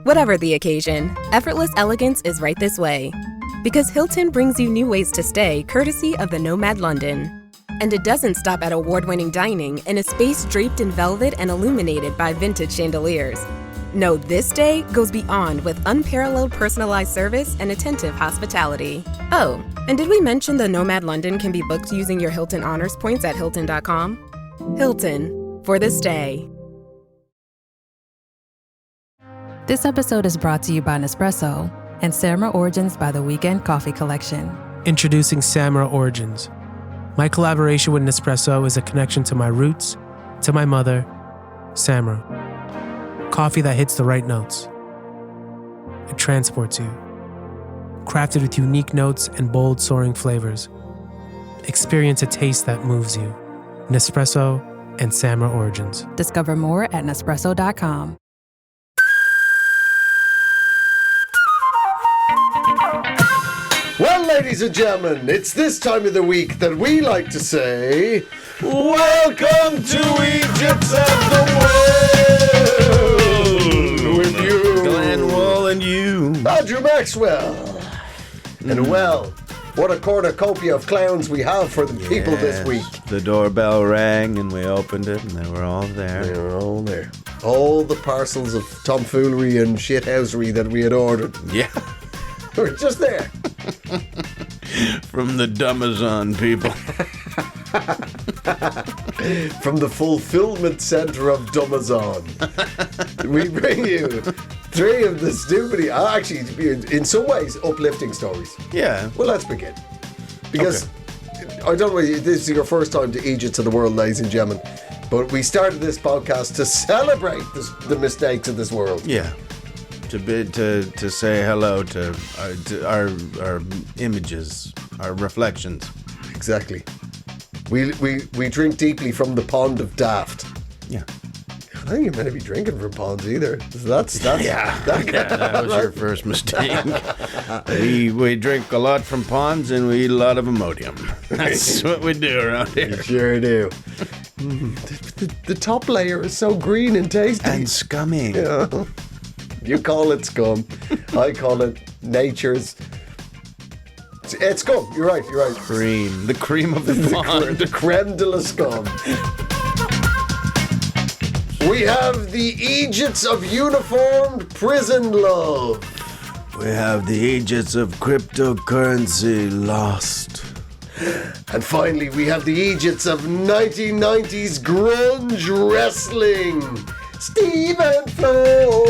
Whatever the occasion, effortless elegance is right this way. Because Hilton brings you new ways to stay courtesy of the Nomad London. And it doesn't stop at award-winning dining in a space draped in velvet and illuminated by vintage chandeliers. No, this day goes beyond with unparalleled personalized service and attentive hospitality. Oh, and did we mention the Nomad London can be booked using your Hilton Honors points at Hilton.com? Hilton, for the stay. This episode is brought to you by Nespresso and Samra Origins by the Weekend Coffee Collection. Introducing Samra Origins. My collaboration with Nespresso is a connection to my roots, to my mother, Samra. Coffee that hits the right notes. It transports you. Crafted with unique notes and bold, soaring flavors. Experience a taste that moves you. Nespresso and Samra Origins. Discover more at Nespresso.com. Well, ladies and gentlemen, it's this time of the week that we like to say, welcome to Eejits of the World! With you, Glenn Wall and you, Andrew Maxwell. And well, what a cornucopia of clowns we have for the people this week. The doorbell rang and we opened it and they were all there. They were all there. All the parcels of tomfoolery and shithousery that we had ordered. Yeah. Were just there. From the Dumazon people. From the fulfillment center of Dumazon. We bring you three of the stupid, actually, in some ways, uplifting stories. Yeah. Well, let's begin. Because, I don't know if this is your first time to Eejits of the World, ladies and gentlemen, but we started this podcast to celebrate the mistakes of this world. Yeah. To say hello to our images, our reflections. Exactly. We drink deeply from the pond of daft. Yeah. I don't think you're meant to be drinking from ponds either. That's that was your first mistake. we drink a lot from ponds and we eat a lot of Imodium. That's what we do around here. You sure do. The top layer is so green and tasty. And scummy. Yeah. You call it scum. I call it nature's. It's scum. You're right. Cream. The cream of the pond. The creme de la scum. We have the Eejits of uniformed prison love. We have the Eejits of cryptocurrency lost. And finally, we have the Eejits of 1990s grunge wrestling. Steve and Flo.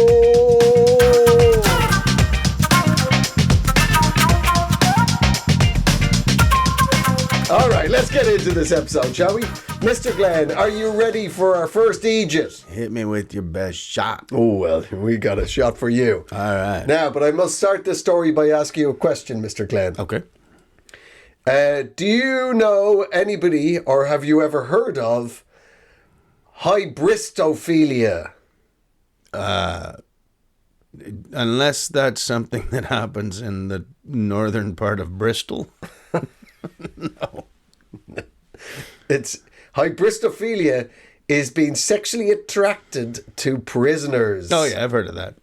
All right, let's get into this episode, shall we? Mr. Glenn, are you ready for our first Eejit? Hit me with your best shot. Oh, well, we got a shot for you. All right. Now, but I must start this story by asking you a question, Mr. Glenn. Okay. Do you know anybody, or have you ever heard of, hybristophilia? Unless that's something that happens in the northern part of Bristol. No. It's hybristophilia is being sexually attracted to prisoners. Oh yeah, I've heard of that.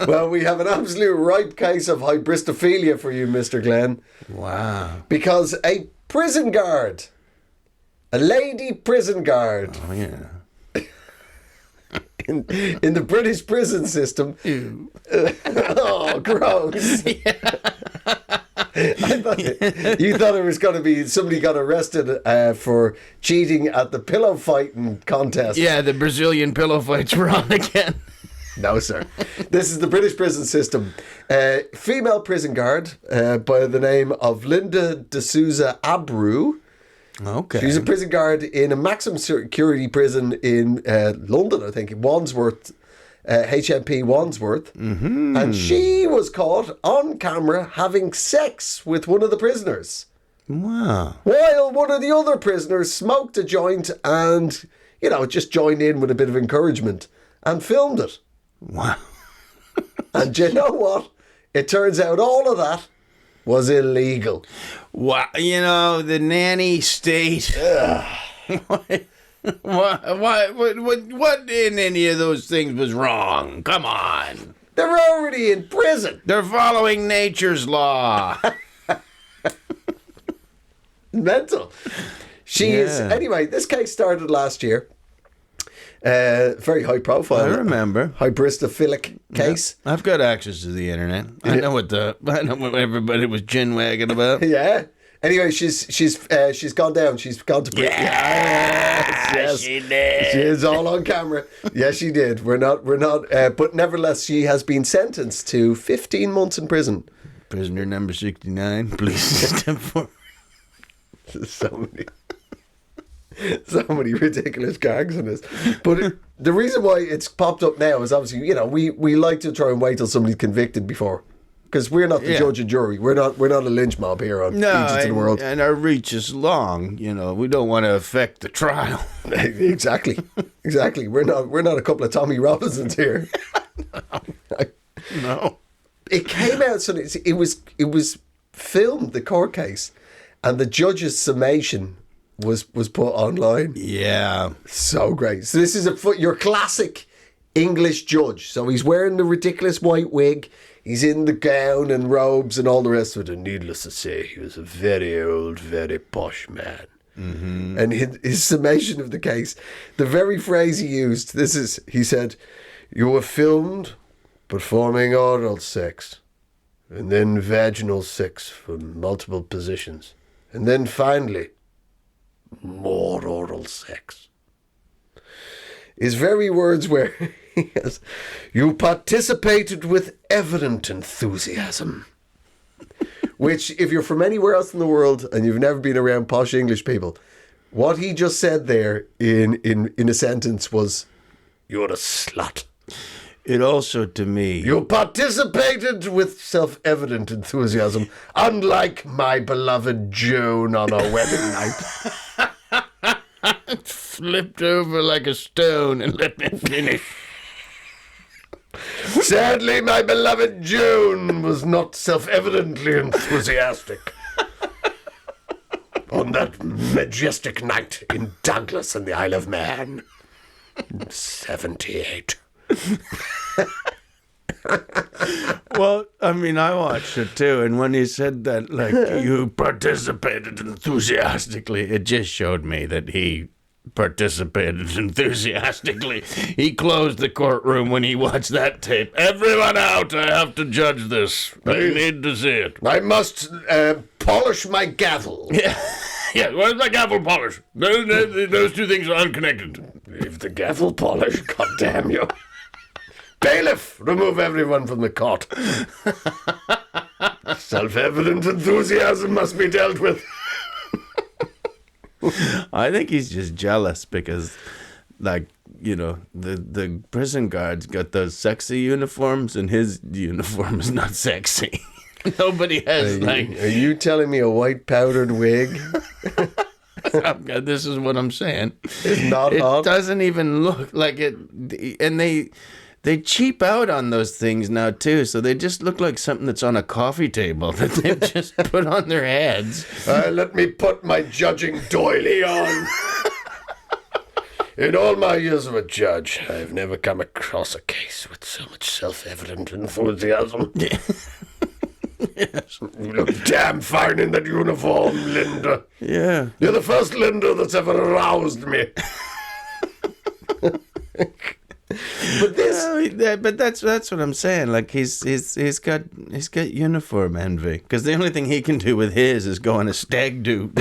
Well, we have an absolute ripe case of hybristophilia for you, Mr. Glenn. Wow. Because a prison guard, a lady prison guard, Oh yeah. in the British prison system. Ew. Oh, gross. I thought you thought it was going to be somebody got arrested for cheating at the pillow fighting contest. Yeah, the Brazilian pillow fights were on again. No, sir. This is the British prison system. Female prison guard by the name of Linda D'Souza Abreu. Okay. She's a prison guard in a maximum security prison in London, I think, Wandsworth, HMP Wandsworth. Mm-hmm. And she was caught on camera having sex with one of the prisoners. Wow. While one of the other prisoners smoked a joint and, just joined in with a bit of encouragement and filmed it. Wow. And do you know what? It turns out all of that was illegal. Wow. The nanny state. What in any of those things was wrong? Come on. They're already in prison. They're following nature's law. Mental. Anyway, this case started last year. Very high profile. I remember. Hybristophilic case. I've got access to the internet. I know what everybody was chin-wagging about. Yeah. Anyway, she's gone down. She's gone to prison. Yes, she did. She is all on camera. Yes, she did. We're not. But nevertheless, she has been sentenced to 15 months in prison. Prisoner number 69, please step forward. So many ridiculous gags in this. But the reason why it's popped up now is obviously, we like to try and wait till somebody's convicted before. Because we're not the judge and jury. We're not a lynch mob here on Eejits in the World. And our reach is long. We don't want to affect the trial. Exactly. We're not a couple of Tommy Robinsons here. No. It came out, so it was filmed, the court case, and the judge's summation was put online. Yeah. So great. So this is your classic English judge. So he's wearing the ridiculous white wig. He's in the gown and robes and all the rest of it. And needless to say, he was a very old, very posh man. Mm-hmm. And his summation of the case, the very phrase he used, he said, "You were filmed performing oral sex, and then vaginal sex from multiple positions, and then finally, more oral sex." His very words were, yes, "You participated with evident enthusiasm." Which, if you're from anywhere else in the world and you've never been around posh English people, what he just said there in a sentence was, "You're a slut." It also, to me... "You participated with self-evident enthusiasm, unlike my beloved Joan on our wedding night." Flipped over like a stone and let me finish. "Sadly, my beloved Joan was not self-evidently enthusiastic on that majestic night in Douglas and the Isle of Man. 78. Well, I mean, I watched it too, and when he said that, like, you participated enthusiastically, it just showed me that he participated enthusiastically. He closed the courtroom when he watched that tape. "Everyone out, I have to judge this. I need to see it. I must polish my gavel." Yeah, where's my gavel polish? Those two things are unconnected. "Leave the gavel polish, God damn you. Bailiff, remove everyone from the court. Self-evident enthusiasm must be dealt with." I think he's just jealous because, like, the prison guards got those sexy uniforms and his uniform is not sexy. Nobody has, Are you telling me a white powdered wig? This is what I'm saying. It's not It hot. doesn't even look like it. And they cheap out on those things now, too. So they just look like something that's on a coffee table that they've just put on their heads. Let me put my judging doily on. In all my years of a judge, I've never come across a case with so much self-evident enthusiasm. Yes. You look damn fine in that uniform, Linda. Yeah. You're the first Linda that's ever aroused me. But that's what I'm saying. Like he's got uniform envy because the only thing he can do with his is go on a stag do,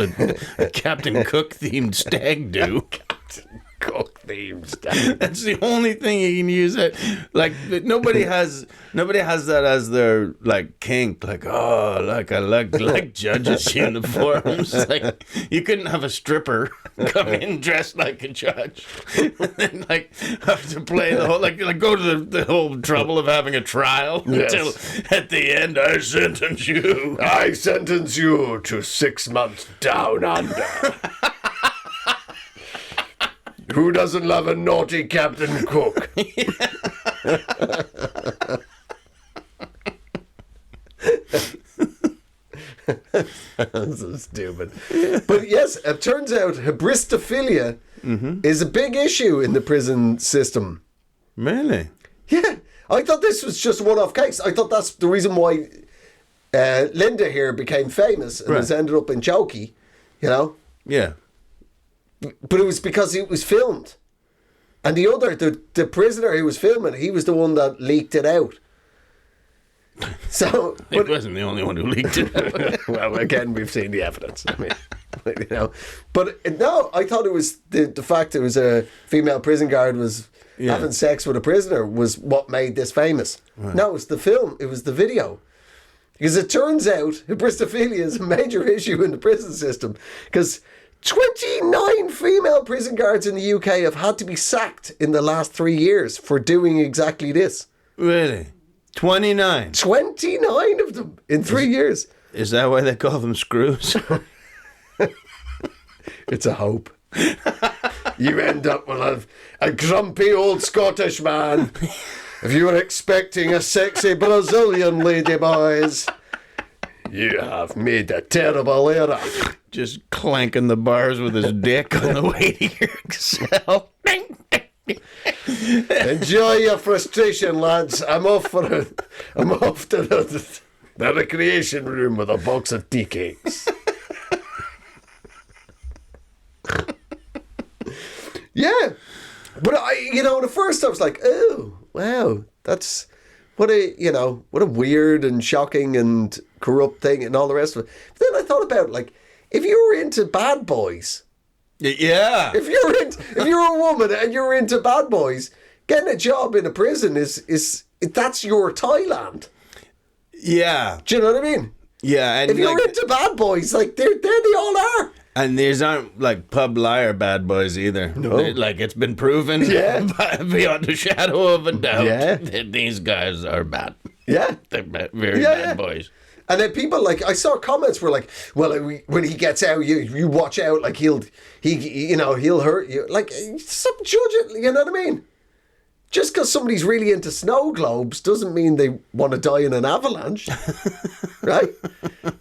a Captain Cook themed stag do. Captain Cook themed stag. That's the only thing he can use. It like nobody has that as their like kink. Like I like judges' uniforms. Like you couldn't have a stripper come in dressed like a judge, and then like have to play the whole like go to the whole trouble of having a trial until at the end I sentence you. I sentence you to 6 months down under. Who doesn't love a naughty Captain Cook? So stupid. But yes, it turns out hybristophilia is a big issue in the prison system. Really? Yeah. I thought this was just a one-off case. I thought that's the reason why Linda here became famous and has ended up in Chokey, you know? Yeah. But it was because it was filmed. And the prisoner who was filming, he was the one that leaked it out. So, He wasn't the only one who leaked it out. well, again, we've seen the evidence. I mean, you know, but no, I thought it was the fact it was a female prison guard was having sex with a prisoner was what made this famous. Right. No, it was the film. It was the video. Because it turns out hybristophilia is a major issue in the prison system. Because 29 female prison guards in the UK have had to be sacked in the last 3 years for doing exactly this. Really? 29? 29 of them in 3 years. Is that why they call them screws? It's a hope. You end up with a grumpy old Scottish man. If you were expecting a sexy Brazilian lady, boys, you have made a terrible error. Just clanking the bars with his dick on the way to your cell. Enjoy your frustration, lads. I'm off to the recreation room with a box of tea cakes. Yeah, but at first I was like, oh wow, that's what a weird and shocking and corrupt thing and all the rest of it. But then I thought about if you were into bad boys. Yeah. If you're a woman and you're into bad boys, getting a job in a prison is that's your Thailand. Yeah. Do you know what I mean? Yeah. And if you're into bad boys, they all are. And these aren't pub liar bad boys either. No. It's been proven beyond a shadow of a doubt that these guys are bad. Yeah. They're very bad boys. And then people I saw comments were like, well, when he gets out, you watch out, he'll hurt you. Stop judging, you know what I mean? Just because somebody's really into snow globes doesn't mean they want to die in an avalanche, right?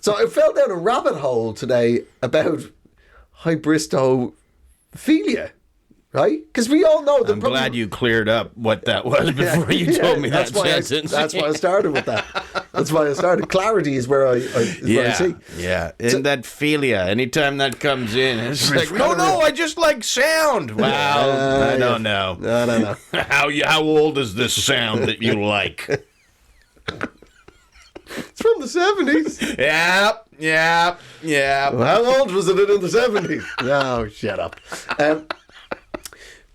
So I fell down a rabbit hole today about hybristophilia, right? Because we all know that. I'm glad you cleared up what that was before you told me that sentence. That's why I started with that. That's why I started. Clarity is where I see. Yeah. And that philia, anytime that comes in, it's no, I just like sound. Well, I don't know. I don't know. How old is this sound that you like? It's from the 70s. Yeah. Well, how old was it in the 70s? No, shut up.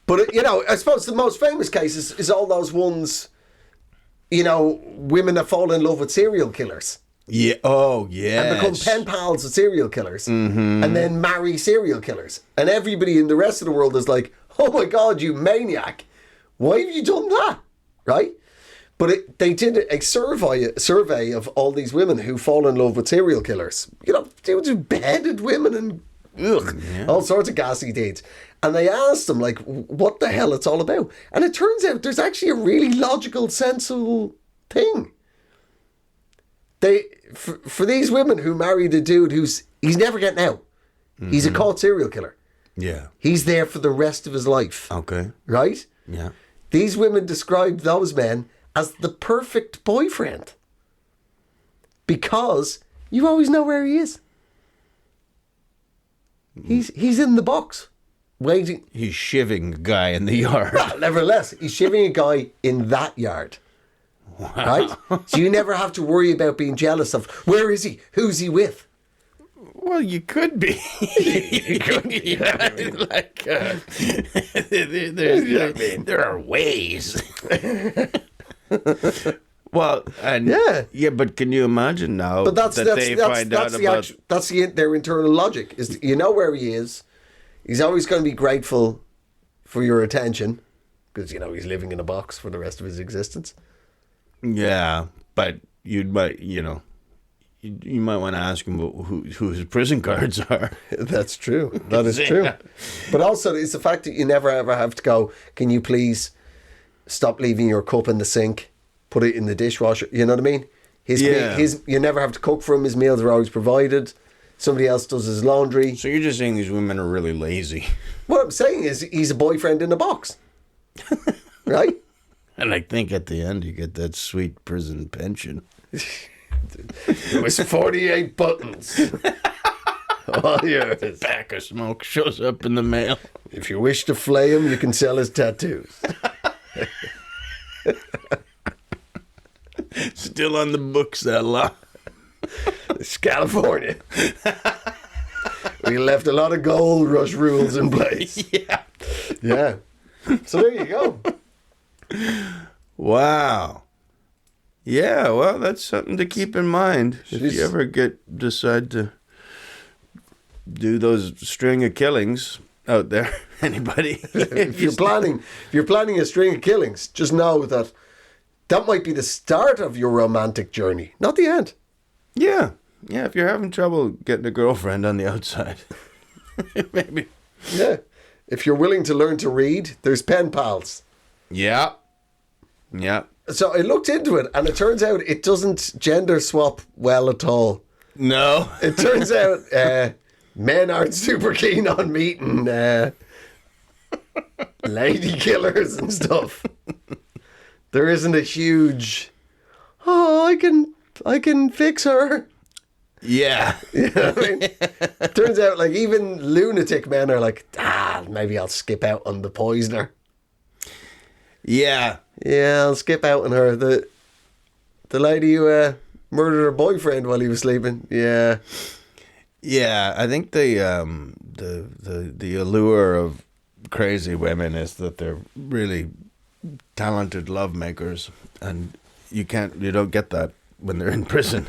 But, I suppose the most famous case is all those ones, women that fall in love with serial killers. Yeah. Oh, yeah. And become pen pals with serial killers. Mm-hmm. And then marry serial killers. And everybody in the rest of the world is like, oh my God, you maniac. Why have you done that? Right? But they did a survey of all these women who fall in love with serial killers. Dudes who beheaded women and all sorts of ghastly deeds. And they asked them, what the hell it's all about. And it turns out there's actually a really logical, sensible thing. For these women who married a dude he's never getting out. Mm-hmm. He's a caught serial killer. Yeah. He's there for the rest of his life. Okay. Right? Yeah. These women described those men as the perfect boyfriend. Because you always know where he is. He's in the box. Waiting. He's shivving a guy in the yard. Well, nevertheless, he's shivving a guy in that yard. Wow. Right? So you never have to worry about being jealous of where is he? Who's he with? Well, you could be. You could be. There are ways. Well, and but can you imagine now that's their internal logic is where he is. He's always going to be grateful for your attention because he's living in a box for the rest of his existence. Yeah, but you might want to ask him who his prison cards are. That's true. That is true. But also, it's the fact that you never ever have to go, can you please stop leaving your cup in the sink, put it in the dishwasher? You know what I mean? You never have to cook for him. His meals are always provided. Somebody else does his laundry. So you're just saying these women are really lazy. What I'm saying is he's a boyfriend in a box. Right? And I think at the end you get that sweet prison pension. It was 48 buttons. All yours. Pack of smoke shows up in the mail. If you wish to flay him, you can sell his tattoos. Still on the books, that law. It's California. We left a lot of gold rush rules in place. Yeah. Yeah. So there you go. Wow. Yeah, well, that's something to keep in mind. If you ever decide to do those string of killings out there, anybody. If you're planning a string of killings, just know that might be the start of your romantic journey, not the end. Yeah. Yeah, if you're having trouble getting a girlfriend on the outside. Maybe. Yeah. If you're willing to learn to read, there's pen pals. Yeah. Yeah. So I looked into it, and it turns out it doesn't gender swap well at all. No. It turns out men aren't super keen on meeting lady killers and stuff. There isn't a huge, I can fix her. Yeah. You know what I mean? Turns out, like, even lunatic men are like, maybe I'll skip out on the poisoner. Yeah. Yeah, I'll skip out on her. The lady who murdered her boyfriend while he was sleeping. Yeah. Yeah, I think the allure of crazy women is that they're really talented love makers, and you don't get that when they're in prison.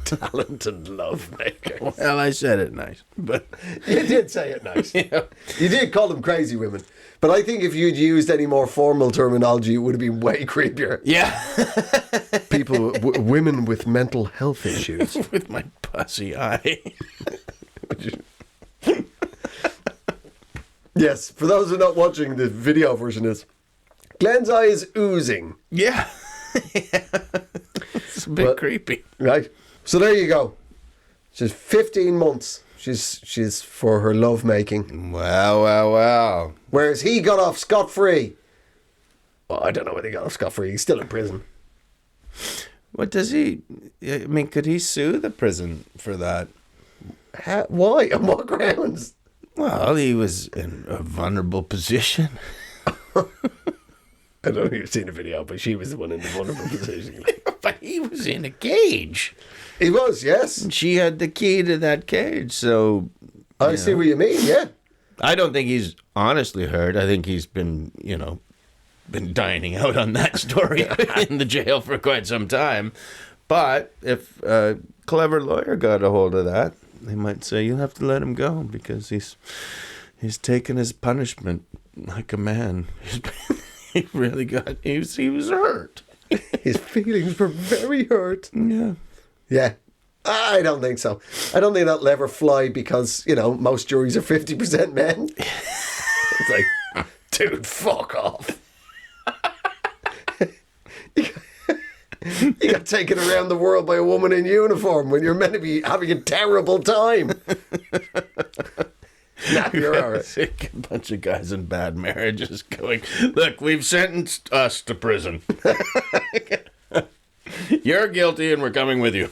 Talented love maker. Well, I said it nice, but You did say it nice. yeah. You did call them crazy women. But I think if you'd used any more formal terminology, it would have been way creepier. Yeah. People, women with mental health issues. With my pussy eye. Yes, for those who are not watching, the video version is Glenn's eye is oozing. Yeah. It's a bit But- creepy. Right? So there you go. She's 15 months. She's for her love making. Wow. Whereas he got off scot-free. Well, I don't know whether he got off scot-free. He's still in prison. What does he... I mean, could he sue the prison for that? Why? On what grounds? Well, he was in a vulnerable position. I don't know if you've seen the video, but she was the one in the vulnerable position. But he was in a cage. He was, yes. She had the key to that cage, so... I see what you mean, yeah. I don't think he's honestly hurt. I think he's been, been dining out on that story in the jail for quite some time. But if a clever lawyer got a hold of that, they might say, you'll have to let him go because he's taken his punishment like a man. He really he was hurt. His feelings were very hurt. Yeah. Yeah. I don't think so. I don't think that'll ever fly because, most juries are 50% men. It's like, dude, fuck off. You got taken around the world by a woman in uniform when you're meant to be having a terrible time. Nah, you're all right. A bunch of guys in bad marriages going, look, we've sentenced us to prison. You're guilty and we're coming with you.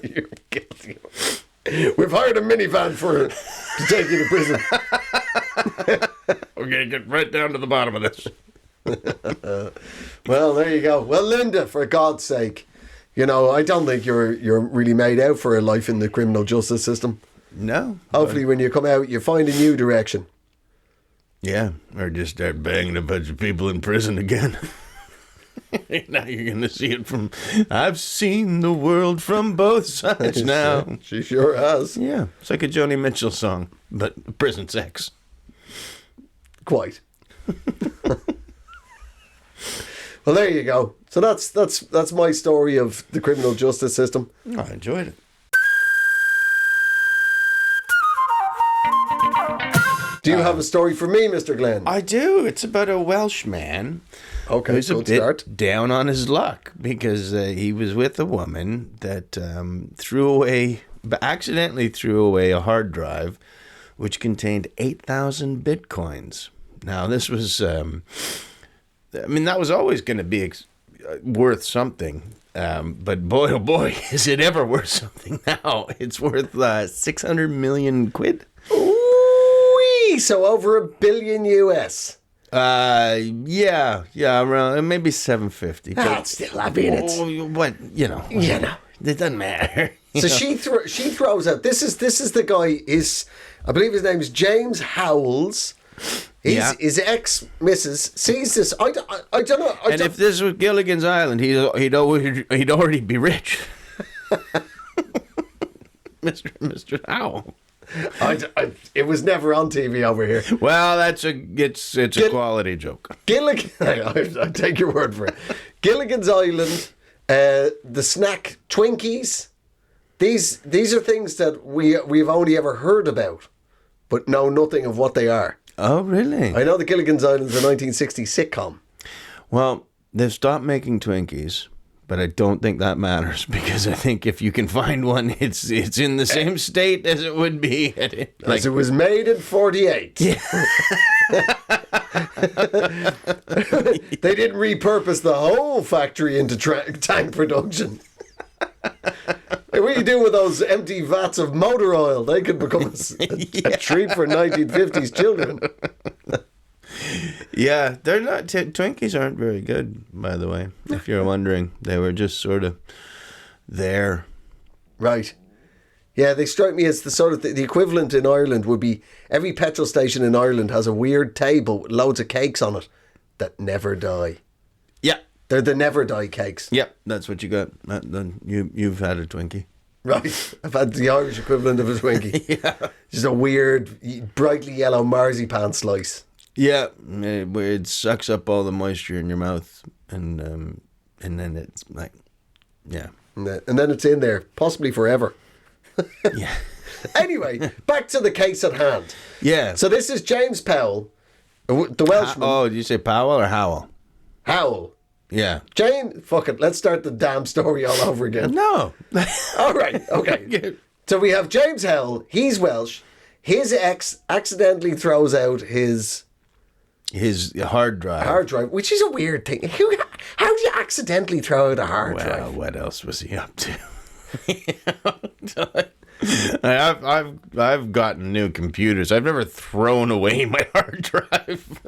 You're guilty. We've hired a minivan to take you to prison. We're going to get right down to the bottom of this. Well, there you go. Well, Linda, for God's sake, I don't think you're really made out for a life in the criminal justice system. No. Hopefully when you come out, you find a new direction. Yeah, or just start banging a bunch of people in prison again. Now you're going to see it from... I've seen the world from both sides now. She sure has. Yeah, it's like a Joni Mitchell song, but prison sex. Quite. Well, there you go. So that's my story of the criminal justice system. Oh, I enjoyed it. Do you have a story for me, Mr. Glenn? I do. It's about a Welsh man Okay, who's a good bit start. down on his luck because he was with a woman that threw away accidentally threw away a hard drive which contained 8,000 bitcoins. Now, this was, that was always going to be worth something. But boy, oh boy, is it ever worth something now. It's worth 600 million quid. Ooh, so over $1 billion US. Yeah, around maybe 750. Still, I mean, it's what it doesn't matter. So she throws out. This is the guy. I believe his name is James Howells. His ex-missus sees this. I don't know. If this was Gilligan's Island, he'd already be rich. Mr. Howell. It was never on TV over here. Well, it's a quality joke. Gilligan, I take your word for it. Gilligan's Island, the snack Twinkies. These are things that we've only ever heard about, but know nothing of what they are. Oh, really? I know the Gilligan's Island is a 1960s sitcom. Well, they've stopped making Twinkies, but I don't think that matters because I think if you can find one, it's in the same state as it would be. As it was made in 48. Yeah. They didn't repurpose the whole factory into tank production. What do you do with those empty vats of motor oil? They could become a treat for 1950s children. Yeah, they're not. Twinkies aren't very good, by the way. If you're wondering, they were just sort of there. Right. Yeah, they strike me as the sort of the equivalent in Ireland would be every petrol station in Ireland has a weird table with loads of cakes on it that never die. Yeah. They're the never die cakes. Yep, that's what you got. You've had a Twinkie. Right. I've had the Irish equivalent of a Twinkie. Yeah. Just a weird, brightly yellow marzipan slice. Yeah, it sucks up all the moisture in your mouth, and then it's like, yeah. And then it's in there, possibly forever. Yeah. Anyway, back to the case at hand. Yeah. So this is James Powell, the Welshman. Did you say Powell or Howell? Howell. Yeah. Fuck it, let's start the damn story all over again. No. All right, okay. So we have James Howell, he's Welsh. His ex accidentally throws out his hard drive. Hard drive, which is a weird thing. How do you accidentally throw out a hard drive? Well, what else was he up to? I've gotten new computers. I've never thrown away my hard drive.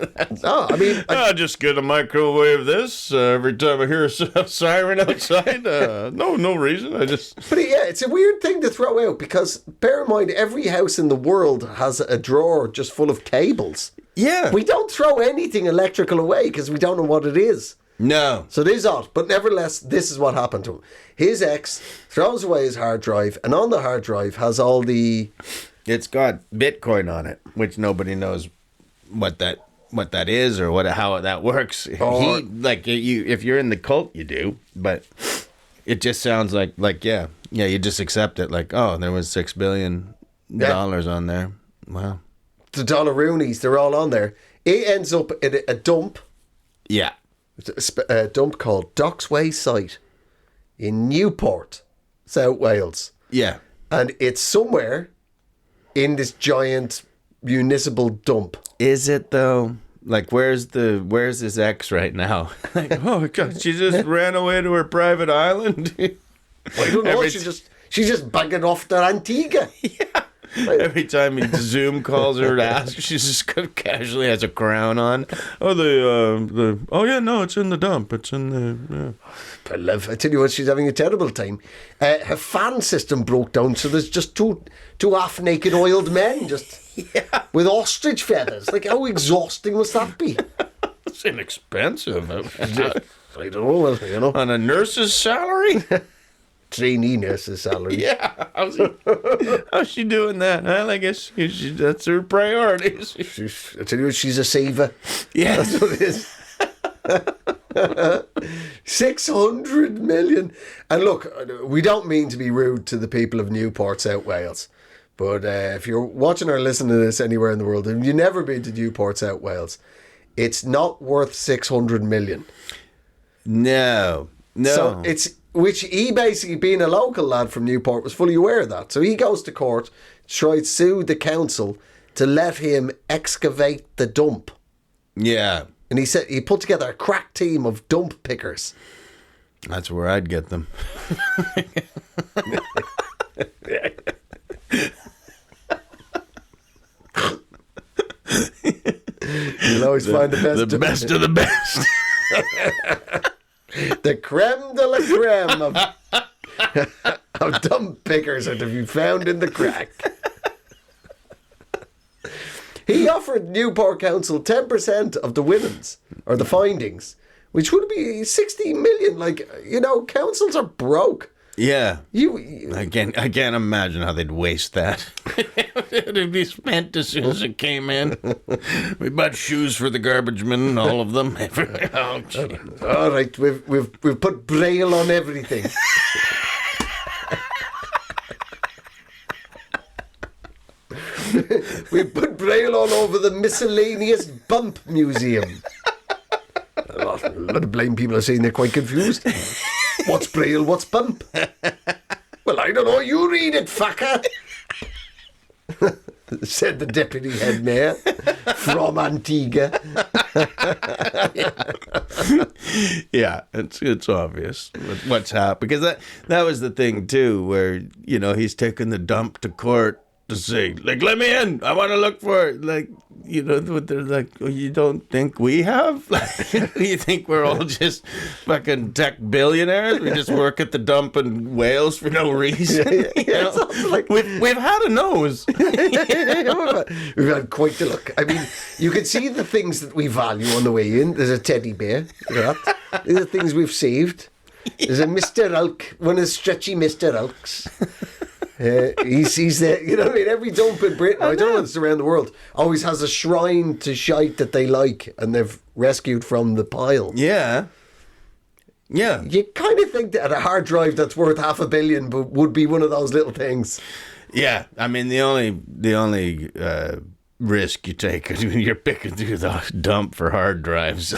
No, I mean, I just get a microwave this every time I hear a siren outside. No reason. But yeah, it's a weird thing to throw out because bear in mind, every house in the world has a drawer just full of cables. Yeah, we don't throw anything electrical away because we don't know what it is. No. So this is odd, but nevertheless, this is what happened to him. His ex throws away his hard drive, and on the hard drive has all the... It's got Bitcoin on it, which nobody knows what that is or how that works. If you're in the cult, you do, but it just sounds like you just accept it. Like, oh, there was $6 billion on there. Wow. The Dollaroonies, they're all on there. It ends up in a dump. Yeah. A dump called Docksway Site in Newport, South Wales. Yeah. And it's somewhere in this giant municipal dump. Is it though? Like, where's his ex right now? Like, oh God, she just ran away to her private island. I don't know. She's just bugging off to Antigua. Yeah. Every time he Zoom calls her to ask, she just casually has a crown on. It's in the dump. It's in the. Yeah. I tell you what, she's having a terrible time. Her fan system broke down, so there's just two half-naked oiled men just with ostrich feathers. Like, how exhausting must that be? It's inexpensive. I don't know. On a nurse's salary. Trainee nurse's salary. Yeah, how's she doing that? Well, I guess that's her priorities. I tell you what, she's a saver. Yeah, that's what it is. 600 million. And look, we don't mean to be rude to the people of Newport, South Wales, but if you're watching or listening to this anywhere in the world and you've never been to Newport, South Wales, it's not worth 600 million. No. So which he basically, being a local lad from Newport, was fully aware of that. So he goes to court, tries to sue the council to let him excavate the dump. Yeah. And he said he put together a crack team of dump pickers. That's where I'd get them. You'll always find the best. The best of the best. The creme de la creme of dump pickers are to be found in the crack. He offered Newport Council 10% of the winnings, or the findings, which would be 60 million. Like, councils are broke. Yeah. You I can't imagine how they'd waste that. It'd be spent as soon as it came in. We bought shoes for the garbage men, all of them. Oh, gee. all right, we've put braille on everything. We put braille all over the miscellaneous bump museum. A lot of blind people are saying they're quite confused. What's braille? What's bump? Well, I don't know. You read it, fucker. Said the deputy head mayor from Antigua. Yeah, it's obvious what's happened, because that was the thing too, where he's taking the dump to court to say, like, let me in, I want to look for it. Like, what they're like, oh, you don't think we have? Like, you think we're all just fucking tech billionaires? We just work at the dump in Wales for no reason. Like, we've had a nose. We've had quite the look. I mean, you can see the things that we value on the way in. There's a teddy bear. These are the things we've saved. There's a Mr. Elk, one of the stretchy Mr. Elks. He's there, what I mean? Every dump in Britain, I don't know if it's around the world, always has a shrine to shite that they like and they've rescued from the pile. Yeah. Yeah. You kind of think that a hard drive that's worth $500 million would be one of those little things. Yeah. I mean, the only risk you take is when you're picking through the dump for hard drives.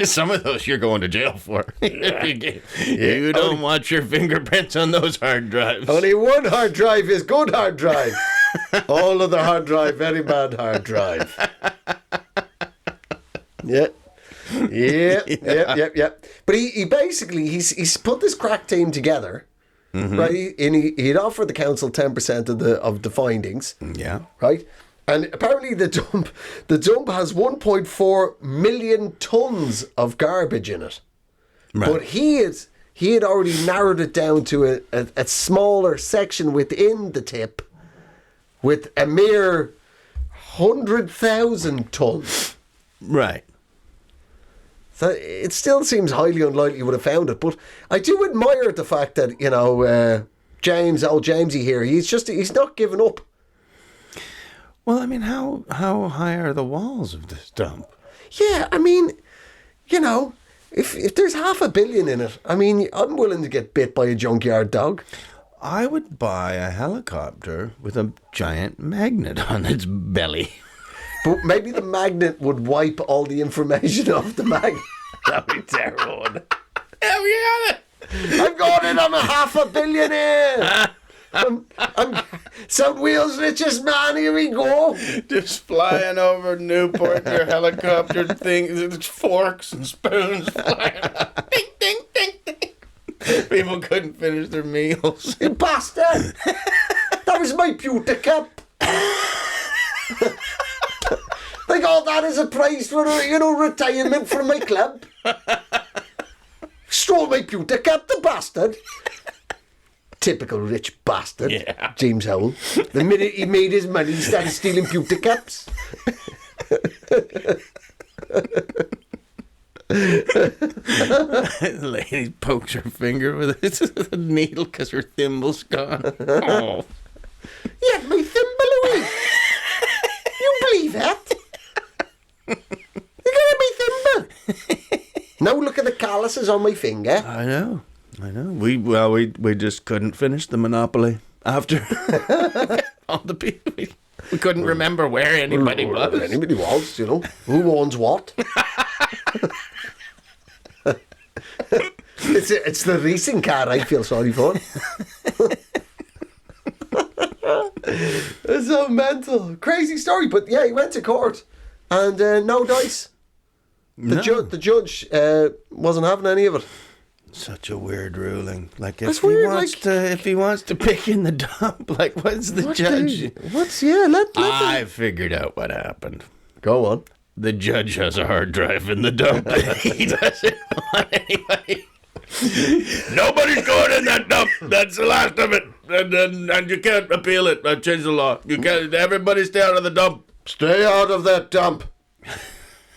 Some of those you're going to jail for. You don't want your fingerprints on those hard drives. Only one hard drive is good hard drive. All other hard drive, very bad hard drive. Yeah. But he basically, he's put this crack team together, right? And he'd offered the council 10% of the findings. Yeah. Right? And apparently the dump has 1.4 million tons of garbage in it. Right. But he had already narrowed it down to a smaller section within the tip with a mere 100,000 tons. Right. So it still seems highly unlikely you would have found it. But I do admire the fact that, Jamesy here, he's not giving up. Well, I mean, how high are the walls of this dump? Yeah, I mean, if there's $500 million in it, I mean, I'm willing to get bit by a junkyard dog. I would buy a helicopter with a giant magnet on its belly. But maybe the magnet would wipe all the information off the magnet. That'd be terrible. Yeah, we got it. I've got it. I'm a $500 million here. I'm South Wales' richest man. Here we go. Just flying over Newport in your helicopter thing. There's forks and spoons flying. Ding, ding, ding, ding. People couldn't finish their meals. You bastard. That was my pewter cup. They got that as a prize for, retirement from my club. Stole my pewter cup, the bastard. Typical rich bastard. Yeah. James Howell. The minute he made his money, he started stealing pewter cups. The lady pokes her finger with a needle because her thimble's gone. Oh. He had my thimble away. You believe that? You got my thimble. Now look at the calluses on my finger. I know. We just couldn't finish the monopoly after all the people. We couldn't remember where anybody was. Anybody was, Who owns what? It's It's the racing car I feel sorry for. It's so mental. Crazy story. But yeah, he went to court and no dice. The judge wasn't having any of it. Such a weird ruling. Like That's if he weird, wants like- if he wants to pick in the dump, like what's the judge? Let I figured out what happened. Go on. The judge has a hard drive in the dump. He doesn't want anybody. Nobody's going in that dump. That's the last of it. And you can't appeal it. I've changed the law. You can't. Everybody stay out of the dump. Stay out of that dump.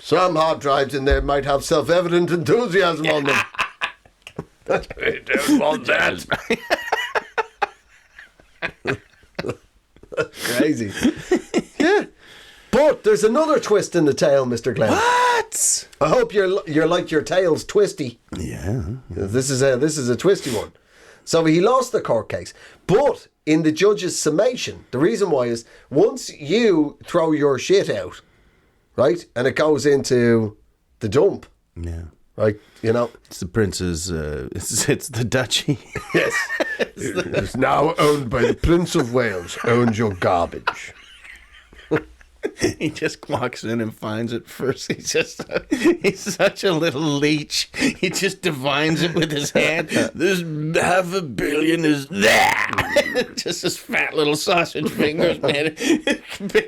Some hard drives in there might have self-evident enthusiasm on them. We don't want that. Crazy. Yeah. But there's another twist in the tale, Mr. Glenn. What? I hope you're like your tail's twisty. Yeah. This is a twisty one. So he lost the court case. But in the judge's summation, the reason why is once you throw your shit out, right, and it goes into the dump, Yeah. right, you know. It's the prince's. It's the duchy. Yes. It's now owned by the Prince of Wales. Owns your garbage. He just walks in and finds it first. He's such a little leech. He just divines it with his hand. This $500 million is there. Just his fat little sausage fingers, man. I think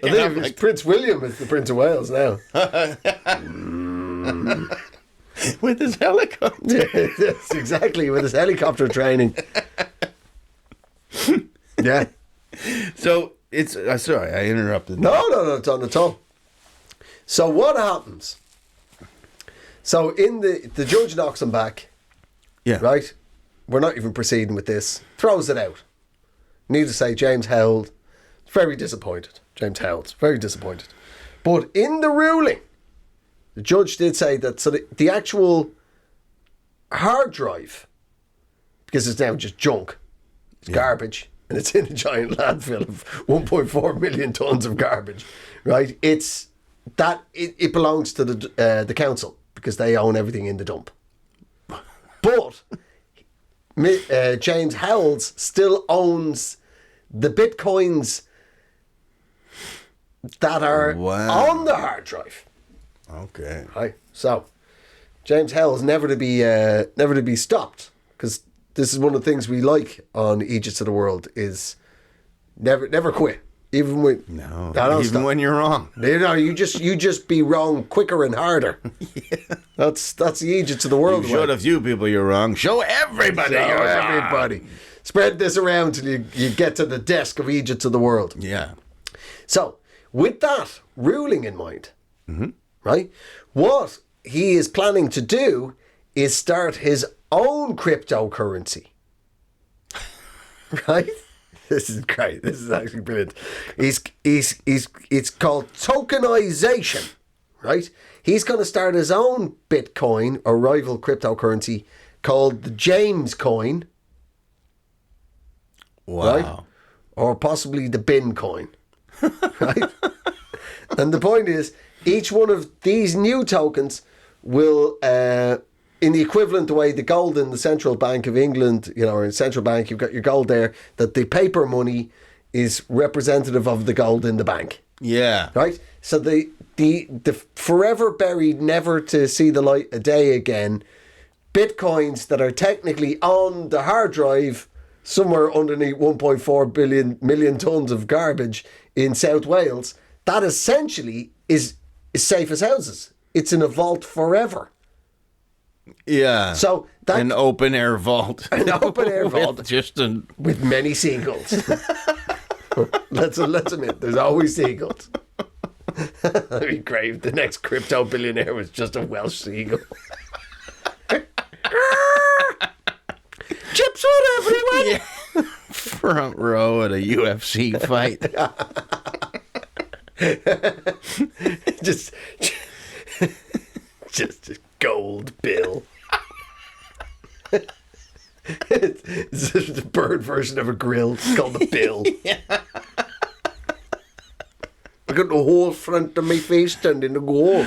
it's Prince William is the Prince of Wales now. With his helicopter. Yes, exactly, with his helicopter training. Yeah. So it's. Sorry, I interrupted. No, not at all. So what happens? So in the judge knocks him back. Yeah. Right? We're not even proceeding with this. Throws it out. Need to say James held very disappointed. James held very disappointed. But in the ruling, the judge did say that the actual hard drive, because it's now just junk, it's garbage, and it's in a giant landfill of 1.4 million tons of garbage, right? It belongs to the council because they own everything in the dump. But James Howells still owns the bitcoins that are on the hard drive. Okay. Right. So James Howells never to be stopped, because this is one of the things we like on Eejits of the World is never quit. Even when when you're wrong. you just be wrong quicker and harder. Yeah. That's the Eejits of the World. You showed a few people you're wrong. Show everybody you're wrong. Everybody. Spread this around till you get to the desk of Eejits of the World. Yeah. So, with that ruling in mind, right, what he is planning to do is start his own cryptocurrency. Right? This is great. This is actually brilliant. It's called tokenization, right? He's going to start his own Bitcoin or rival cryptocurrency called the James coin. Wow. Right? Or possibly the bin coin. Right? And the point is, each one of these new tokens will, in the equivalent way the gold in the Central Bank of England, or in Central Bank, you've got your gold there, that the paper money is representative of the gold in the bank. Yeah. Right? So the forever buried, never to see the light a day again, bitcoins that are technically on the hard drive somewhere underneath 1.4 million tons of garbage in South Wales, that essentially is safe as houses. It's in a vault forever. Yeah. So that an open air vault. An open air vault. With many seagulls. let's admit, there's always seagulls. That'd be great. The next crypto billionaire was just a Welsh seagull. Chips on everyone. Yeah. Front row at a UFC fight. just a gold bill. It's the bird version of a grill. It's called the bill. Yeah. I got the whole front of my face turned into gold.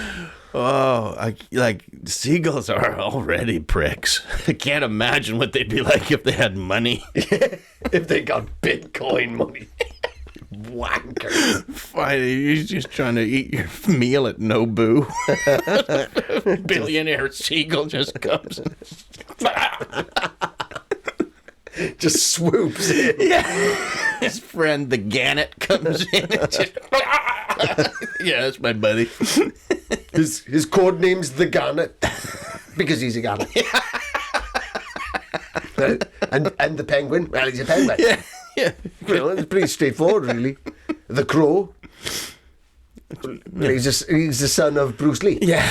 Like seagulls are already pricks. I can't imagine what they'd be like if they had money. If they got Bitcoin money. Wankers. Fine, you're just trying to eat your meal at Nobu. Billionaire seagull just comes and Just swoops in. yeah. His friend the gannet comes in and just yeah, that's my buddy. His code name's the Gannet because he's a Gannet. and the penguin, well, he's a penguin. Yeah. Yeah. Well, it's pretty straightforward, really. The crow. He's the son of Bruce Lee. Yeah.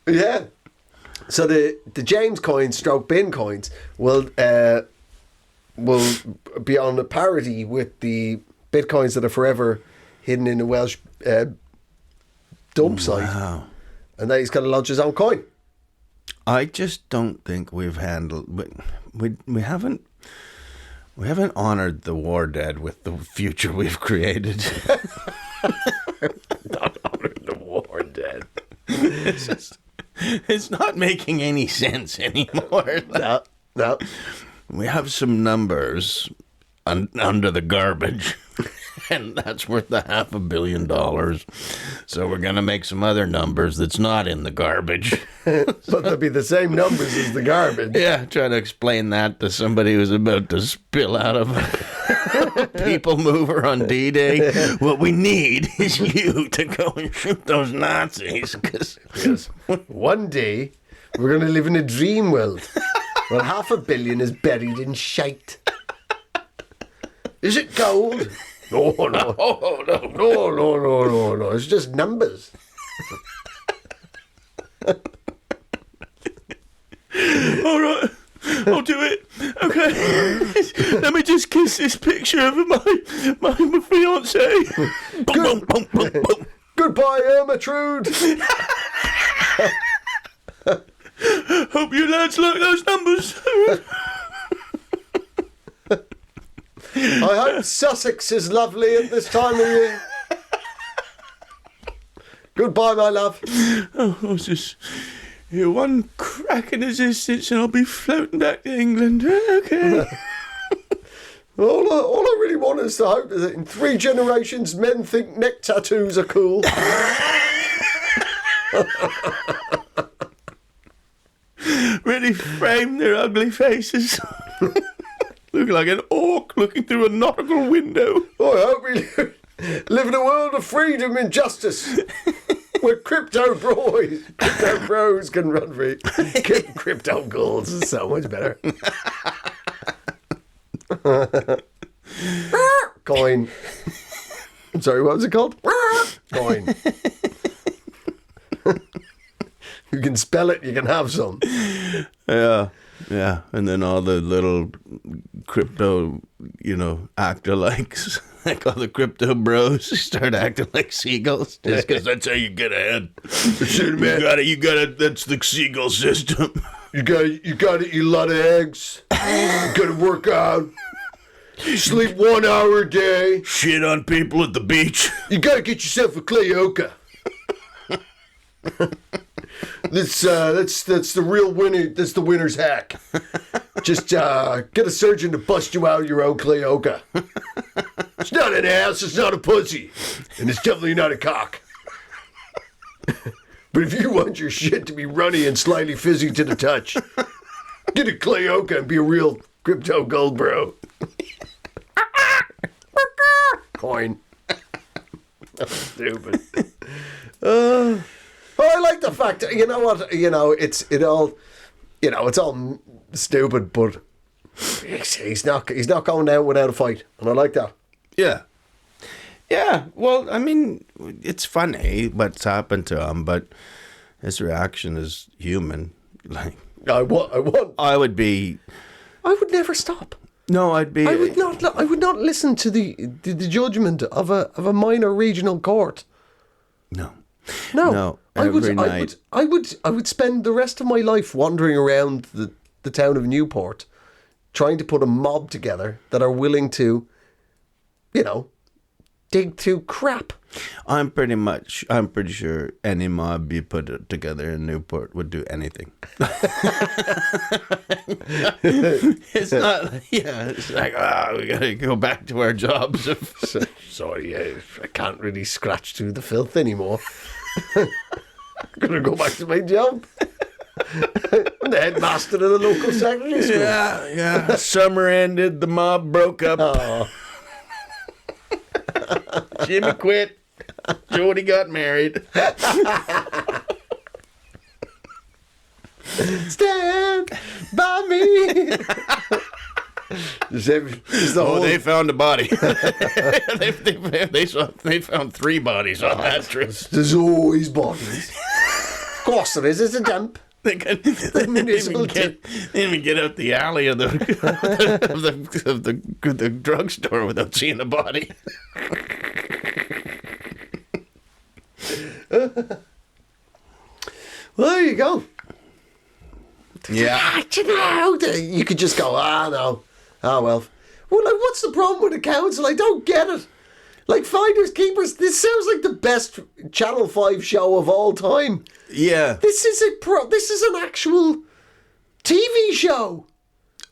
Yeah. So the James coins, stroke bin coins, will be on a parity with the bitcoins that are forever hidden in a Welsh dump site. And then he's going to launch his own coin. I just don't think we've handled. We haven't honored the war dead with the future we've created. Not honoring the war dead. It's not making any sense anymore. No. We have some numbers under the garbage, and that's worth $500 million. So we're going to make some other numbers that's not in the garbage. But they'll be the same numbers as the garbage. Yeah, trying to explain that to somebody who's about to spill out of a people mover on D-Day. What we need is you to go and shoot those Nazis. Yes. One day, we're going to live in a dream world where $500 million is buried in shite. Is it gold? No. Oh, no. No. It's just numbers. All right, I'll do it. Okay, let me just kiss this picture of my fiance. Boom, boom, boom, boom, boom. Goodbye, Ermatrude. Hope you lads like those numbers. I hope Sussex is lovely at this time of year. Goodbye, my love. Oh, I was just here one crack in existence and I'll be floating back to England. Okay. All I really want is to hope that in 3 generations men think neck tattoos are cool. Really frame their ugly faces. Look like an orc looking through a nautical window. I hope we live in a world of freedom and justice. Where crypto bros can run free. Crypto goals is so much better. Coin. I'm sorry, what was it called? Coin. You can spell it, you can have some. Yeah, and then all the little crypto, actor-likes, like all the crypto bros start acting like seagulls just because that's how you get ahead. You gotta, that's the seagull system. You gotta eat a lot of eggs. You gotta work out. Sleep 1 hour a day. Shit on people at the beach. You gotta get yourself a Cleoca. That's the real winner. That's the winner's hack. Just get a surgeon to bust you out your own Cleoca. It's not an ass. It's not a pussy, and it's definitely not a cock. But if you want your shit to be runny and slightly fizzy to the touch, get a Cleoca and be a real crypto gold bro. Coin. Stupid. I like the fact that, you know what, it's all stupid, but he's not going down without a fight, and I like that. Yeah. Well, I mean, it's funny what's happened to him, but his reaction is human. Like, I would never stop. No, I'd be. I would not listen to the judgment of a minor regional court. No. I would spend the rest of my life wandering around the town of Newport, trying to put a mob together that are willing to, dig through crap I'm pretty sure any mob you put together in Newport would do anything. It's not, it's like, we gotta go back to our jobs. Sorry, I can't really scratch through the filth anymore. I'm gonna go back to my job. I'm the headmaster of the local secondary school. Yeah. Summer ended, the mob broke up. Oh. Jimmy quit. Jody got married. Stand by me. They found a body. they found 3 bodies on that trip. There's always bodies. Of course there is. It's a dump. They didn't even get out the alley of the drugstore without seeing a body. Well, there you go. Yeah. You could just go, no. Well, like, what's the problem with the council? I don't get it. Like, Finders Keepers, this sounds like the best Channel 5 show of all time. Yeah. This is an actual TV show.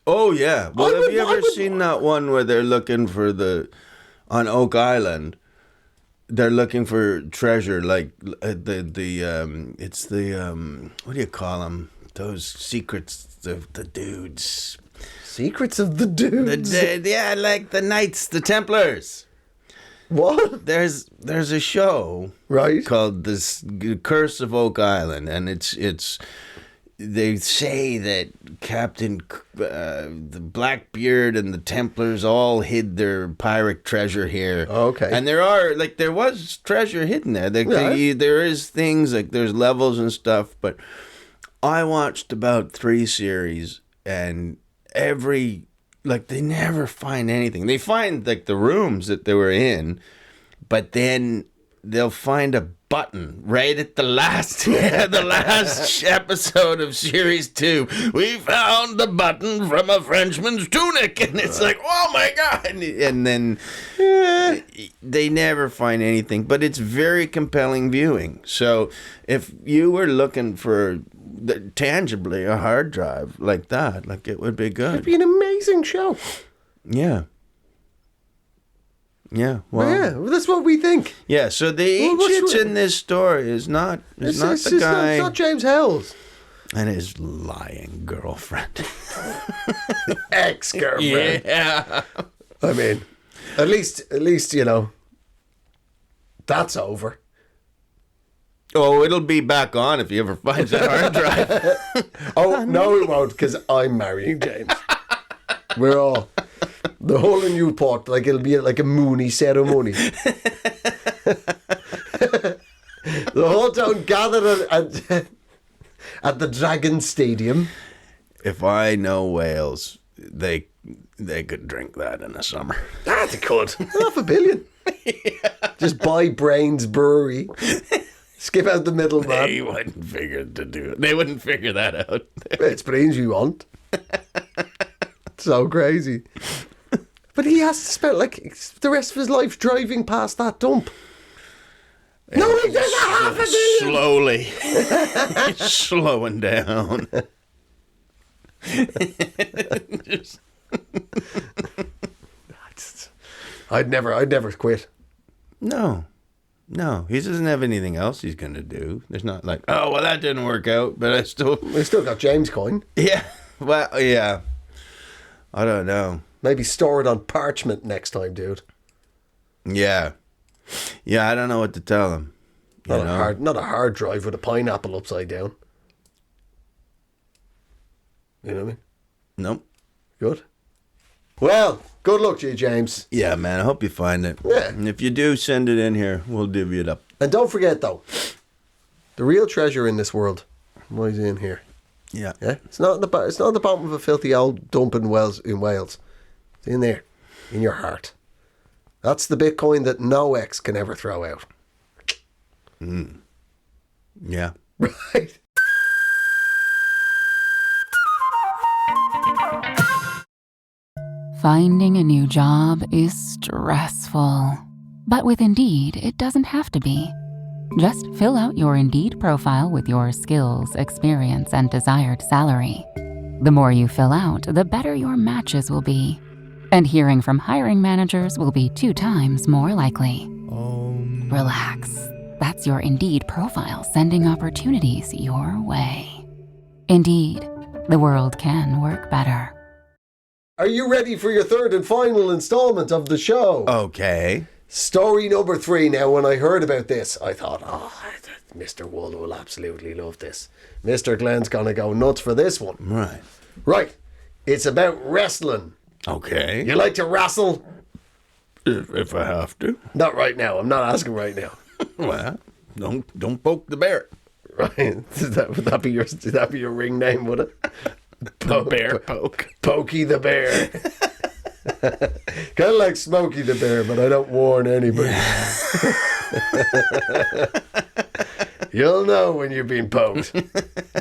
Oh, yeah. Well, have you ever seen that one where they're looking for on Oak Island, they're looking for treasure, like what do you call them? Those secrets of the dudes. Secrets of the dudes? Like the Knights, the Templars. What? There's a show called this Curse of Oak Island, and it's they say that Captain the Blackbeard and the Templars all hid their pirate treasure here. Okay. And there was treasure hidden there. There is things, like there's levels and stuff, but I watched about 3 series, and they never find anything. They find like the rooms that they were in, but then they'll find a button right at the last episode of series 2. We found the button from a Frenchman's tunic, and it's like, oh my God! And then they never find anything, but it's very compelling viewing. So if you were looking for tangibly a hard drive like that, like, it would be good. It'd be an amazing show. Yeah. Yeah, well, that's what we think. Yeah, so the Eejits in this story is not the guy. It's not James Hells and his lying girlfriend, ex-girlfriend. Yeah, I mean, at least that's over. Oh, it'll be back on if he ever finds that hard drive. Oh no, it won't, because I'm marrying James. We're all. The whole of Newport, like, it'll be like a Mooney ceremony. The whole town gathered at the Dragon Stadium. If I know Wales, they could drink that in the summer. Ah, they could. $500 million. Yeah. Just buy Brains Brewery. Skip out the middleman. They wouldn't figure to do it. They wouldn't figure that out. It's Brains you want. So crazy. But he has to spend like the rest of his life driving past that dump. No, there's $500 million. Slowly. He's slowing down. I'd never quit. No. He doesn't have anything else he's going to do. There's not like, oh, well, that didn't work out, but I still got James coin. Yeah. Well, yeah. I don't know. Maybe store it on parchment next time, dude. Yeah. Yeah, I don't know what to tell him. Not a hard drive with a pineapple upside down. You know what I mean? Nope. Good. Well, good luck to you, James. Yeah, man, I hope you find it. Yeah. And if you do, send it in here. We'll divvy it up. And don't forget, though, the real treasure in this world lies in here. Yeah. Yeah. It's not at the bottom of a filthy old dump in Wales. It's in there, in your heart. That's the Bitcoin that no ex can ever throw out. Yeah. Right. Finding a new job is stressful. But with Indeed, it doesn't have to be. Just fill out your Indeed profile with your skills, experience, and desired salary. The more you fill out, the better your matches will be. And hearing from hiring managers will be 2 times more likely. Relax. That's your Indeed profile sending opportunities your way. Indeed, the world can work better. Are you ready for your third and final installment of the show? Okay. Story number 3. Now, when I heard about this, I thought, Mr. Wool will absolutely love this. Mr. Glenn's going to go nuts for this one. Right. It's about wrestling. Okay. You like to wrestle? If I have to. Not right now. I'm not asking right now. Well, don't poke the bear. Right. Would that be your ring name, would it? The bear poke. Pokey the Bear. Kind of like Smokey the Bear, but I don't warn anybody. You'll know when you're being poked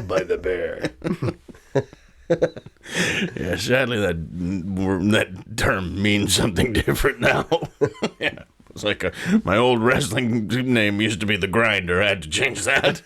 by the bear. Yeah, sadly that term means something different now. Yeah, it's like my old wrestling name used to be the Grinder. I had to change that.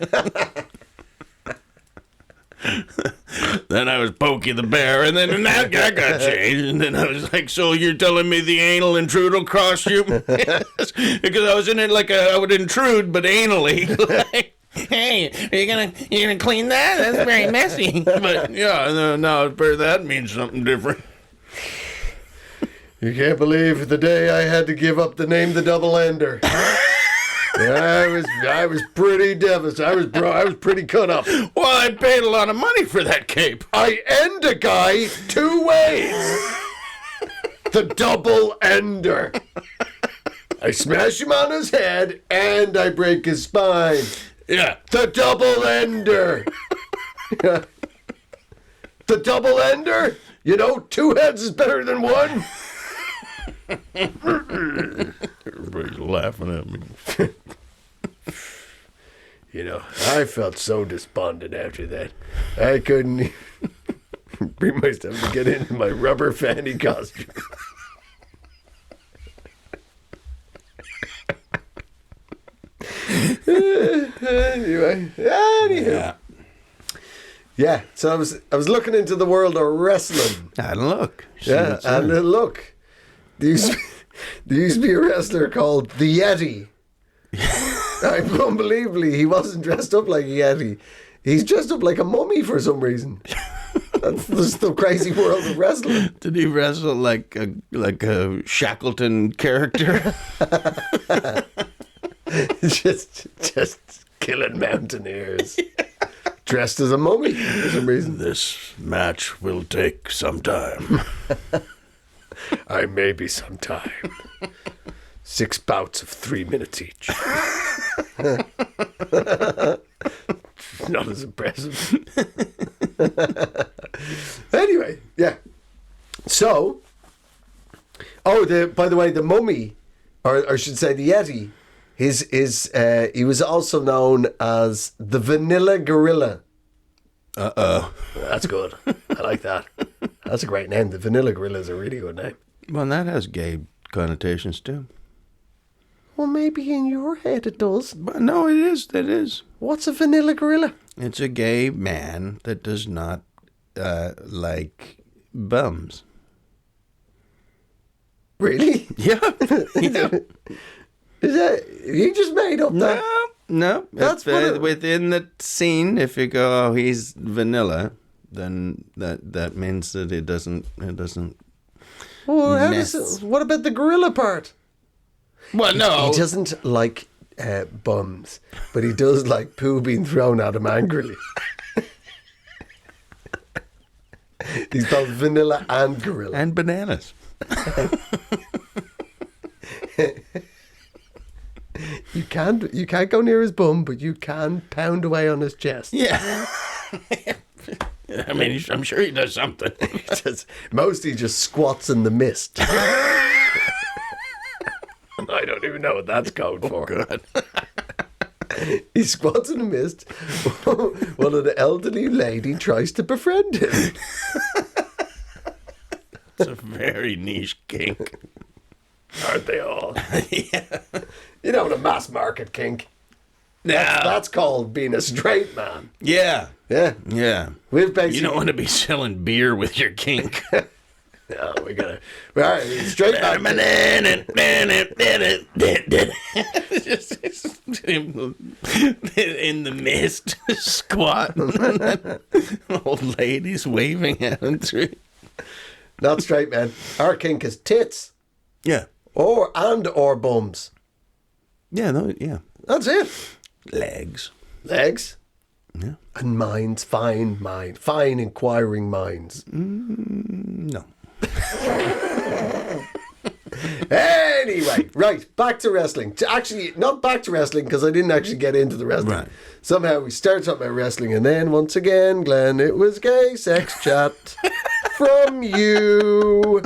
Then I was Pokey the Bear, and then that got changed. And then I was like, so you're telling me the anal intruder costume? Yes, because I was in it like I would intrude, but anally. Like, hey, are you gonna clean that? That's very messy. But yeah, no, that means something different. You can't believe the day I had to give up the name the Double Ender. I was pretty devastated. I was pretty cut up. Well, I paid a lot of money for that cape. I end a guy 2 ways. The Double Ender. I smash him on his head and I break his spine. Yeah. The Double Ender. The Double Ender? You know, 2 heads is better than 1. Everybody's laughing at me. You know, I felt so despondent after that. I couldn't even bring myself to get into my rubber fanny costume. Anyway. Yeah, so I was looking into the world of wrestling. And look. Yeah, and look. There used to be a wrestler called the Yeti. Unbelievably, he wasn't dressed up like a Yeti. He's dressed up like a mummy for some reason. That's the crazy world of wrestling. Did he wrestle like a Shackleton character? just killing mountaineers. Dressed as a mummy for some reason. This match will take some time. I may be some time. 6 bouts of 3 minutes each. Not as impressive. Anyway, yeah. So, by the way, the mummy, or I should say the Yeti, he was also known as the Vanilla Gorilla. Uh-oh. That's good. I like that. That's a great name. The Vanilla Gorilla is a really good name. Well, that has gay connotations too. Well, maybe in your head it does. But no, it is. It is. What's a Vanilla Gorilla? It's a gay man that does not like bums. Really? Yeah. Yeah. Is that you just made up that? No. That's within the scene. If you go, oh, he's vanilla, then that means that it doesn't. Well, mess. What about the gorilla part? Well, no, He doesn't like bums, but he does like poo being thrown at him angrily. He's called Vanilla and Gorilla. and bananas. You can't go near his bum, but you can pound away on his chest. Yeah. I mean, I'm sure he does something. Mostly just squats in the mist. I don't even know what that's code for. God. He squats in the mist while an elderly lady tries to befriend him. It's a very niche kink. Aren't they all? Yeah. You know, the mass market kink. That's called being a straight man. Yeah. Yeah. Yeah. We've basically... You don't want to be selling beer with your kink. No, we gotta... All right, straight man. In the mist, squatting. Old ladies waving at him through. Not straight man. Our kink is tits. Yeah. Or bums. Yeah, no, yeah. That's it. Legs. Legs. Yeah. And minds, fine inquiring minds. No. Anyway, right, back to wrestling. Actually, not back to wrestling, because I didn't actually get into the wrestling. Right. Somehow we started talking about wrestling, and then once again, Glenn, it was gay sex chat from you.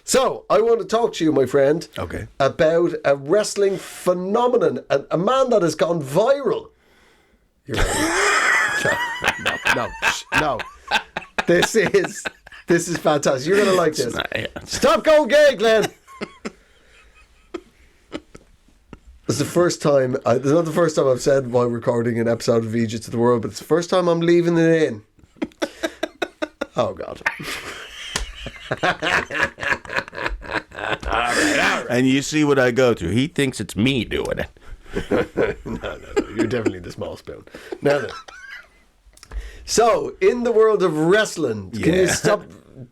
So, I want to talk to you, my friend, Okay. about a wrestling phenomenon, a man that has gone viral. You're ready? No. This is fantastic. You're going to like this. Stop going gay, Glenn. It's the first time, it's not the first time I've said while recording an episode of Eejits of the World, but it's the first time I'm leaving it in. Oh, God. All right. And you see what I go through. He thinks it's me doing it. No. You're definitely the small spoon. No. So, in the world of wrestling, can you stop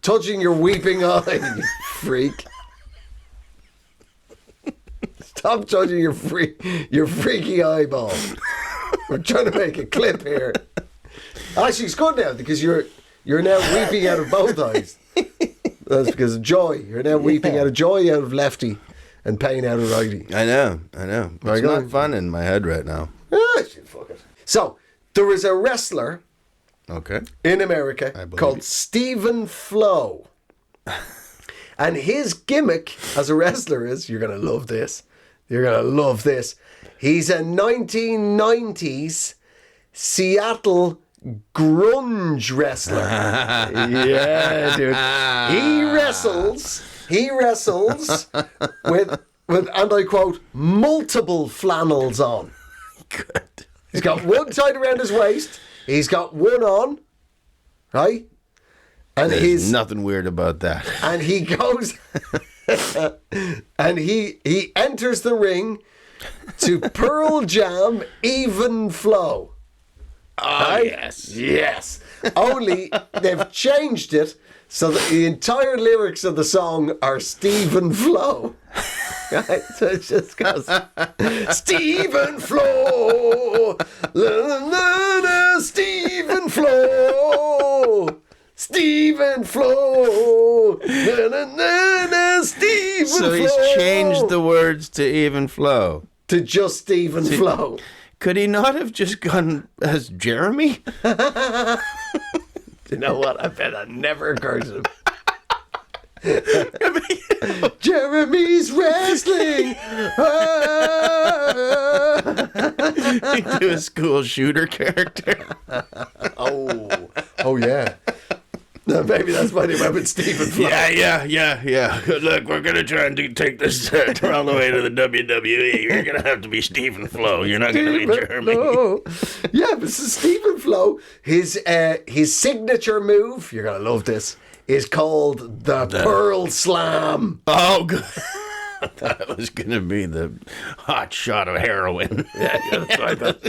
touching your weeping eye, you freak? Stop touching your freaky eyeball. We're trying to make a clip here. Actually, it's good now because you're now weeping out of both eyes. That's because of joy. You're now weeping out of joy out of lefty and pain out of righty. I know. It's not fun in my head right now. Fuck it. So, there was a wrestler in America called Stephen Flo. And his gimmick as a wrestler is, you're going to love this. He's a 1990s Seattle grunge wrestler. Yeah, dude. He wrestles with, and I quote, multiple flannels on. Good. He's got one tied around his waist. He's got one on, right? And There's nothing weird about that. And he goes, and he enters the ring to Pearl Jam Even Flow. Oh, right? Yes. Only they've changed it so that the entire lyrics of the song are Stephen Flo. Right? So it just goes, Stephen Flo, Stephen Flo, Stephen Flo, Stephen Flo. So he's changed the words to Even Flow. To just Stephen Flo. Could he not have just gone as Jeremy? You know what? I bet that never occurred to him. Jeremy's wrestling. He'd do a school shooter character. Oh yeah. No, maybe that's why they went with Stephen Flo. Yeah. Look, we're going to try and take this all the way to the WWE. You're going to have to be Stephen Flo. You're not going to be Jeremy. Flo. Yeah, but so Stephen Flo, his signature move, you're going to love this, is called the Pearl Slam. Oh, good. I thought it was going to be the hot shot of heroin. Yeah, that's what I thought.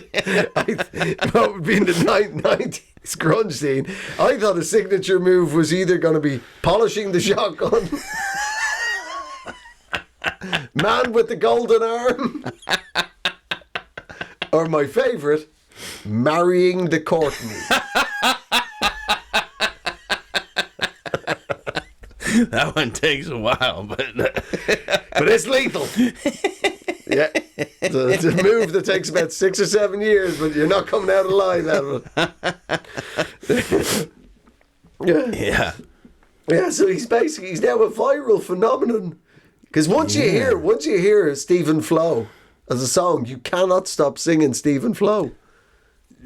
What would be in the 90s grunge scene, I thought a signature move was either going to be polishing the shotgun, man with the golden arm, or my favourite, marrying the Courtney. That one takes a while, but it's lethal. Yeah, it's a move that takes about 6 or 7 years, but you're not coming out alive out of it. Yeah. So he's now a viral phenomenon. Because once you hear Stephen Flo as a song, you cannot stop singing Stephen Flo.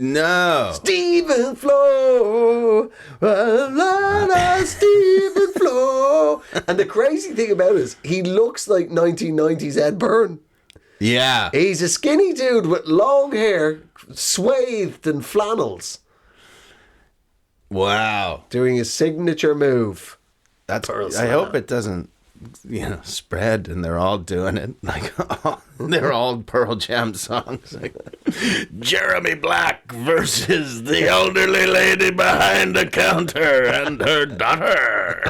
No. Stephen Flo, Stephen Flo. And the crazy thing about it is, he looks like 1990s Ed Byrne. Yeah. He's a skinny dude with long hair, swathed in flannels, Wow. doing his signature move. That's. Pearl I Slam. hope it doesn't, spread and they're all doing it. Like, they're all Pearl Jam songs. Like, Jeremy Black versus the elderly lady behind the counter and her daughter.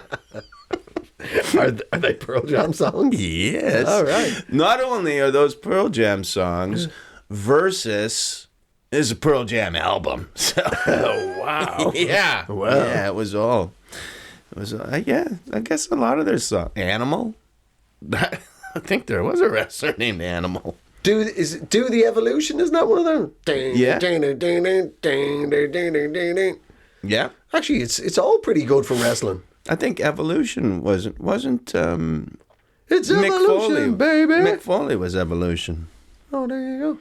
Are they Pearl Jam songs? Yes. All right. Not only are those Pearl Jam songs, Versus is a Pearl Jam album. So, Wow. yeah. Wow. Yeah, it was I guess a lot of their songs. Animal? I think there was a wrestler named Animal. Do the Evolution? Isn't that one of them? Yeah. Yeah. Yeah. Actually, it's all pretty good for wrestling. I think Evolution wasn't It's Mick Evolution, Foley. baby. Mick Foley was Evolution. Oh, there you go.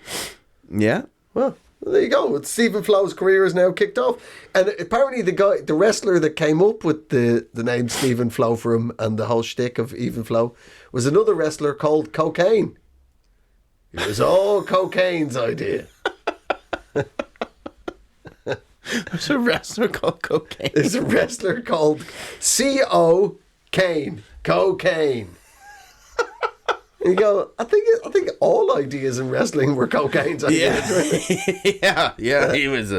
Yeah. Well, there you go. Stephen Flo's career is now kicked off. And apparently the wrestler that came up with the name Stephen Flo for him and the whole shtick of Even Flow was another wrestler called Cocaine. It was all Cocaine's idea. There's a wrestler called Cocaine. There's a wrestler called C.O. Kane. Cocaine. And you go, I think all ideas in wrestling were Cocaine's ideas. Really. Yeah. He was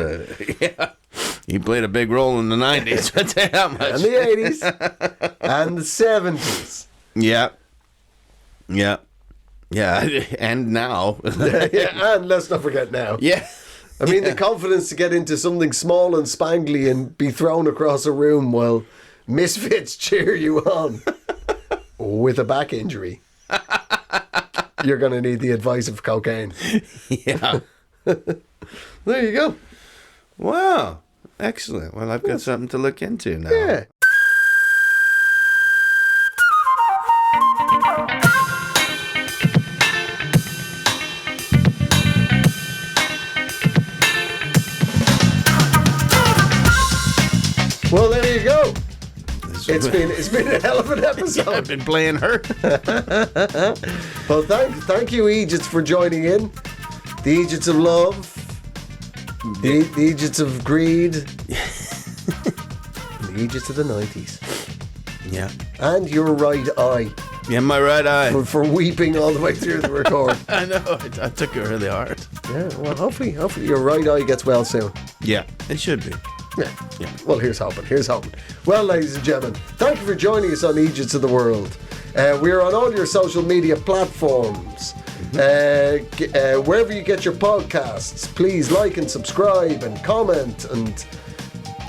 he played a big role in the 90s. I'll tell you that much. And the 80s. And the 70s. Yeah. And now. Yeah, and let's not forget now. Yeah. I mean, the confidence to get into something small and spangly and be thrown across a room while misfits cheer you on with a back injury. You're going to need the advice of Cocaine. Yeah. There you go. Wow. Excellent. Well, I've got something to look into now. Yeah. Well, there you go. It's been a hell of an episode. I've been playing her. Well, thank you, Eejits, for joining in. The Eejits of love, the Eejits of greed, the Eejits of the 90s, Yeah. and your right eye Yeah, my right eye. for weeping all the way through the record. I know. I took it really hard. Yeah, well, hopefully your right eye gets well soon. Yeah, it should be. Yeah. Well, here's hoping. Well, ladies and gentlemen, thank you for joining us on Eejits of the World. We're on all your social media platforms. Wherever you get your podcasts, please like and subscribe and comment and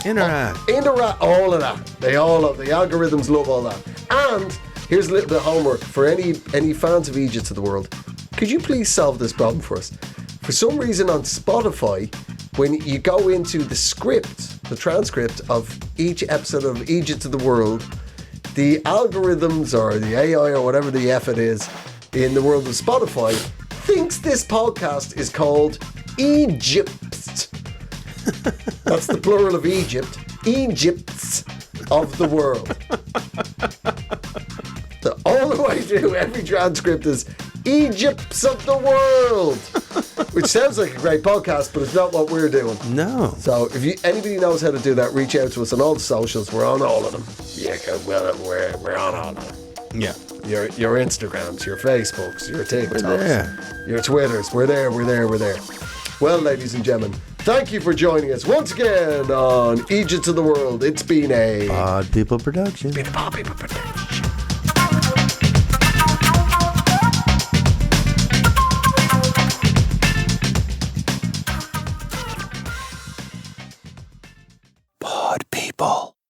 Interact. all of that. The algorithms love all that. And here's a little bit of homework for any fans of Eejits of the World. Could you please solve this problem for us? For some reason on Spotify, when you go into the transcript of each episode of Eejits of the World, the algorithms or the AI or whatever the F it is in the world of Spotify thinks this podcast is called Eejits. That's the plural of Egypt. Eejits of the world. All the way through every transcript is Eejits of the world, which sounds like a great podcast, but it's not what we're doing. No. So if anybody knows how to do that, reach out to us on all the socials. We're on all of them. Yeah, well, we're on all of them. Yeah. Your Instagrams, your Facebooks, your TikToks, We're there. your Twitters. We're there. Well, ladies and gentlemen, thank you for joining us once again on Eejits of the World. It's been a Odd People production. Pod People production. Pod People.